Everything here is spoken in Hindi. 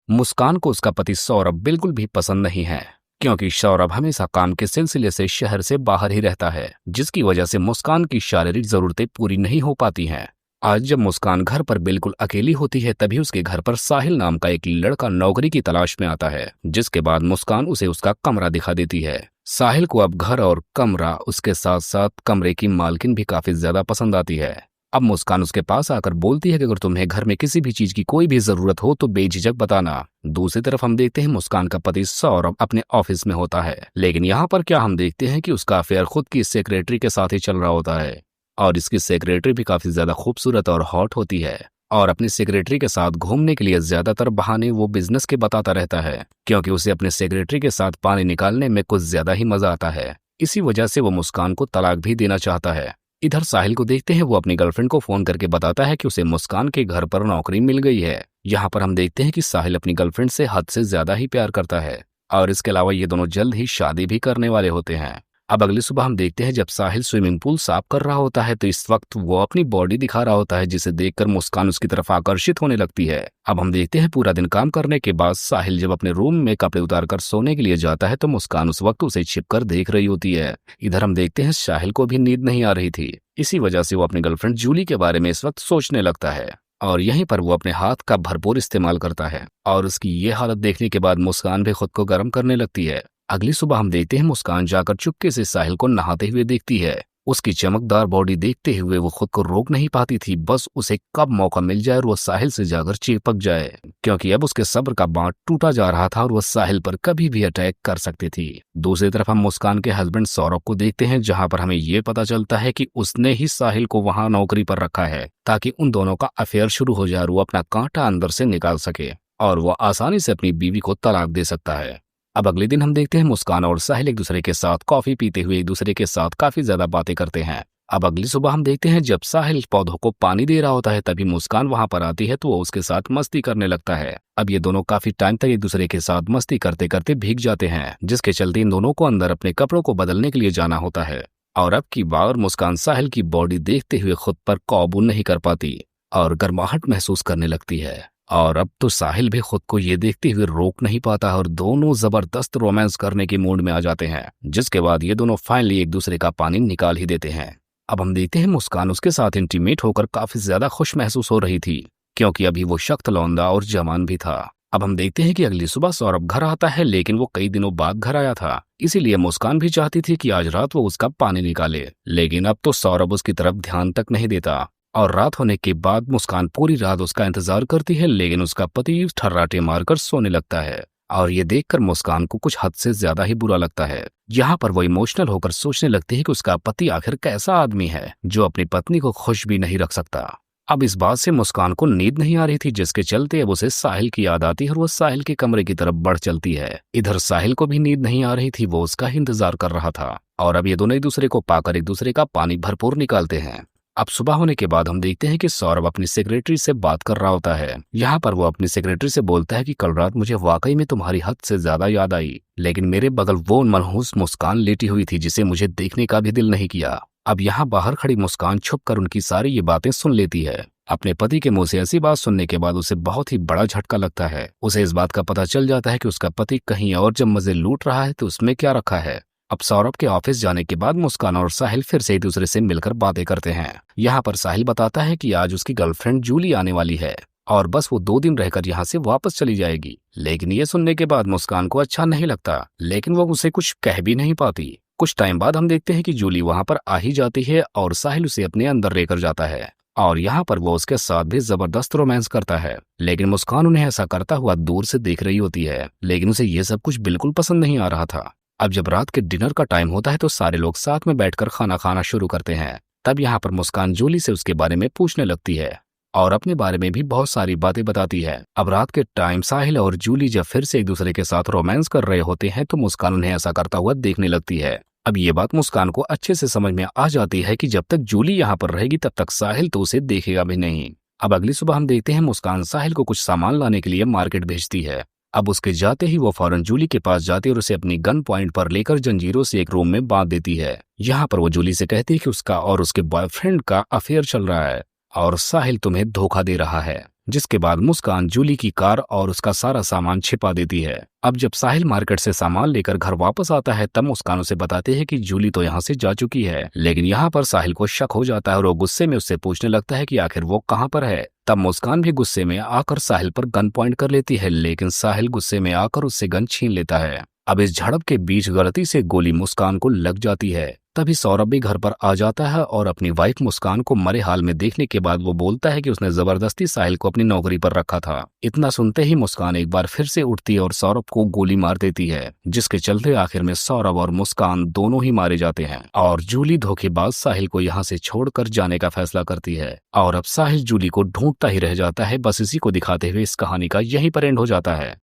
मुस्कान को उसका पति सौरभ बिल्कुल भी पसंद नहीं है, क्योंकि सौरभ हमेशा काम के सिलसिले से शहर से बाहर ही रहता है, जिसकी वजह से मुस्कान की शारीरिक जरूरतें पूरी नहीं हो पाती हैं। आज जब मुस्कान घर पर बिल्कुल अकेली होती है, तभी उसके घर पर साहिल नाम का एक लड़का नौकरी की तलाश में आता है, जिसके बाद मुस्कान उसे उसका कमरा दिखा देती है। साहिल को अब घर और कमरा, उसके साथ साथ कमरे की मालकिन भी काफी ज्यादा पसंद आती है। अब मुस्कान उसके पास आकर बोलती है कि अगर तुम्हें घर में किसी भी चीज की कोई भी जरूरत हो तो बेझिझक बताना। दूसरी तरफ हम देखते हैं मुस्कान का पति सौरभ अपने ऑफिस में होता है, लेकिन यहाँ पर क्या हम देखते हैं कि उसका अफेयर खुद की सेक्रेटरी के साथ ही चल रहा होता है, और इसकी सेक्रेटरी भी काफी ज्यादा खूबसूरत और हॉट होती है। और अपनी सेक्रेटरी के साथ घूमने के लिए ज्यादातर बहाने वो बिजनेस के बताता रहता है, क्योंकि उसे अपने सेक्रेटरी के साथ पानी निकालने में कुछ ज्यादा ही मजा आता है। इसी वजह से वो मुस्कान को तलाक भी देना चाहता है। इधर साहिल को देखते हैं, वो अपनी गर्लफ्रेंड को फोन करके बताता है कि उसे मुस्कान के घर पर नौकरी मिल गई है। यहाँ पर हम देखते हैं कि साहिल अपनी गर्लफ्रेंड से हद से ज्यादा ही प्यार करता है, और इसके अलावा ये दोनों जल्द ही शादी भी करने वाले होते हैं। अब अगली सुबह हम देखते हैं जब साहिल स्विमिंग पूल साफ कर रहा होता है, तो इस वक्त वो अपनी बॉडी दिखा रहा होता है, जिसे देखकर मुस्कान उसकी तरफ आकर्षित होने लगती है। अब हम देखते हैं पूरा दिन काम करने के बाद साहिल जब अपने रूम में कपड़े उतारकर सोने के लिए जाता है, तो मुस्कान उस वक्त उसे छिपकर देख रही होती है। इधर हम देखते हैं साहिल को भी नींद नहीं आ रही थी, इसी वजह से वो अपनी गर्लफ्रेंड जूली के बारे में इस वक्त सोचने लगता है, और यहीं पर वो अपने हाथ का भरपूर इस्तेमाल करता है, और उसकी ये हालत देखने के बाद मुस्कान भी खुद को गर्म करने लगती है। अगली सुबह हम देखते हैं मुस्कान जाकर चुपके से साहिल को नहाते हुए देखती है। उसकी चमकदार बॉडी देखते हुए वो खुद को रोक नहीं पाती थी, बस उसे कब मौका मिल जाए और वो साहिल से जाकर चिपक जाए, क्योंकि अब उसके सब्र का बांध टूटा जा रहा था और वो साहिल पर कभी भी अटैक कर सकती थी। दूसरी तरफ हम मुस्कान के हस्बैंड सौरभ को देखते हैं, जहां पर हमें ये पता चलता है कि उसने ही साहिल को वहां नौकरी पर रखा है, ताकि उन दोनों का अफेयर शुरू हो जाए और वो अपना कांटा अंदर से निकाल सके, और वो आसानी से अपनी बीवी को तलाक दे सकता है। अब अगले दिन हम देखते हैं मुस्कान और साहिल एक दूसरे के साथ कॉफी पीते हुए एक दूसरे के साथ काफी ज्यादा बातें करते हैं। अब अगली सुबह हम देखते हैं जब साहिल पौधों को पानी दे रहा होता है, तभी मुस्कान वहां पर आती है, तो वो उसके साथ मस्ती करने लगता है। अब ये दोनों काफी टाइम तक एक दूसरे के साथ मस्ती करते करते भीग जाते हैं, जिसके चलते इन दोनों को अंदर अपने कपड़ों को बदलने के लिए जाना होता है। और अब की बार मुस्कान साहिल की बॉडी देखते हुए खुद पर काबू नहीं कर पाती और गर्माहट महसूस करने लगती है, और अब तो साहिल भी खुद को ये देखते हुए रोक नहीं पाता और दोनों जबरदस्त रोमांस करने के मूड में आ जाते हैं, जिसके बाद ये दोनों फाइनली एक दूसरे का पानी निकाल ही देते हैं। अब हम देखते हैं मुस्कान उसके साथ इंटीमेट होकर काफी ज्यादा खुश महसूस हो रही थी, क्योंकि अभी वो सख्त लौंदा और जवान भी था। अब हम देखते हैं कि अगली सुबह सौरभ घर आता है, लेकिन वो कई दिनों बाद घर आया था, इसीलिए मुस्कान भी चाहती थी कि आज रात वो उसका पानी निकाले, लेकिन अब तो सौरभ उसकी तरफ ध्यान तक नहीं देता, और रात होने के बाद मुस्कान पूरी रात उसका इंतजार करती है, लेकिन उसका पति ठर्राटे मारकर सोने लगता है, और ये देखकर मुस्कान को कुछ हद से ज्यादा ही बुरा लगता है। यहाँ पर वो इमोशनल होकर सोचने लगती है कि उसका पति आखिर कैसा आदमी है जो अपनी पत्नी को खुश भी नहीं रख सकता। अब इस बात से मुस्कान को नींद नहीं आ रही थी, जिसके चलते अब उसे साहिल की याद आती है और वो साहिल के कमरे की तरफ बढ़ चलती है। इधर साहिल को भी नींद नहीं आ रही थी, वो उसका ही इंतजार कर रहा था, और अब ये दोनों एक दूसरे को पाकर एक दूसरे का पानी भरपूर निकालते हैं। अब सुबह होने के बाद हम देखते हैं कि सौरभ अपनी सेक्रेटरी से बात कर रहा होता है। यहाँ पर वो अपनी सेक्रेटरी से बोलता है कि कल रात मुझे वाकई में तुम्हारी हद से ज्यादा याद आई, लेकिन मेरे बगल वो मनहूस मुस्कान लेटी हुई थी जिसे मुझे देखने का भी दिल नहीं किया। अब यहाँ बाहर खड़ी मुस्कान छुपकर उनकी सारी ये बातें सुन लेती है। अपने पति के मुंह से ऐसी बात सुनने के बाद उसे बहुत ही बड़ा झटका लगता है। उसे इस बात का पता चल जाता है कि उसका पति कहीं और जब मजे लूट रहा है तो उसमें क्या रखा है। अब सौरभ के ऑफिस जाने के बाद मुस्कान और साहिल फिर से एक दूसरे से मिलकर बातें करते हैं। यहाँ पर साहिल बताता है कि आज उसकी गर्लफ्रेंड जूली आने वाली है और बस वो 2 दिन रहकर यहाँ से वापस चली जाएगी, लेकिन ये सुनने के बाद मुस्कान को अच्छा नहीं लगता, लेकिन वो उसे कुछ कह भी नहीं पाती। कुछ टाइम बाद हम देखते हैं कि जूली वहां पर आ ही जाती है और साहिल उसे अपने अंदर लेकर जाता है, और यहाँ पर वो उसके साथ भी जबरदस्त रोमांस करता है, लेकिन मुस्कान उन्हें ऐसा करता हुआ दूर से देख रही होती है, लेकिन उसे ये सब कुछ बिल्कुल पसंद नहीं आ रहा था। अब जब रात के डिनर का टाइम होता है तो सारे लोग साथ में बैठकर खाना खाना शुरू करते हैं। तब यहाँ पर मुस्कान जूली से उसके बारे में पूछने लगती है और अपने बारे में भी बहुत सारी बातें बताती है। अब रात के टाइम साहिल और जूली जब फिर से एक दूसरे के साथ रोमांस कर रहे होते हैं तो मुस्कान उन्हें ऐसा करता हुआ देखने लगती है। अब ये बात मुस्कान को अच्छे से समझ में आ जाती है कि जब तक जूली यहाँ पर रहेगी तब तक साहिल तो उसे देखेगा भी नहीं। अब अगली सुबह हम देखते हैं मुस्कान साहिल को कुछ सामान लाने के लिए मार्केट भेजती है। अब उसके जाते ही वो फौरन जूली के पास जाती है और उसे अपनी गन पॉइंट पर लेकर जंजीरों से एक रूम में बांध देती है। यहाँ पर वो जूली से कहती है कि उसका और उसके बॉयफ्रेंड का अफेयर चल रहा है और साहिल तुम्हें धोखा दे रहा है। जिसके बाद मुस्कान जूली की कार और उसका सारा सामान छिपा देती है। अब जब साहिल मार्केट से सामान लेकर घर वापस आता है तब मुस्कान उसे बताते हैं कि जूली तो यहाँ से जा चुकी है, लेकिन यहाँ पर साहिल को शक हो जाता है और वो गुस्से में उससे पूछने लगता है कि आखिर वो कहाँ पर है। तब मुस्कान भी गुस्से में आकर साहिल पर गन पॉइंट कर लेती है, लेकिन साहिल गुस्से में आकर उससे गन छीन लेता है। अब इस झड़प के बीच गलती से गोली मुस्कान को लग जाती है। तभी सौरभ भी घर पर आ जाता है और अपनी वाइफ मुस्कान को मरे हाल में देखने के बाद वो बोलता है कि उसने जबरदस्ती साहिल को अपनी नौकरी पर रखा था। इतना सुनते ही मुस्कान एक बार फिर से उठती है और सौरभ को गोली मार देती है, जिसके चलते आखिर में सौरभ और मुस्कान दोनों ही मारे जाते हैं और जूली धोखेबाज साहिल को यहाँ से छोड़कर जाने का फैसला करती है। और अब साहिल जूली को ढूंढता ही रह जाता है। बस इसी को दिखाते हुए इस कहानी का यहीं पर एंड हो जाता है।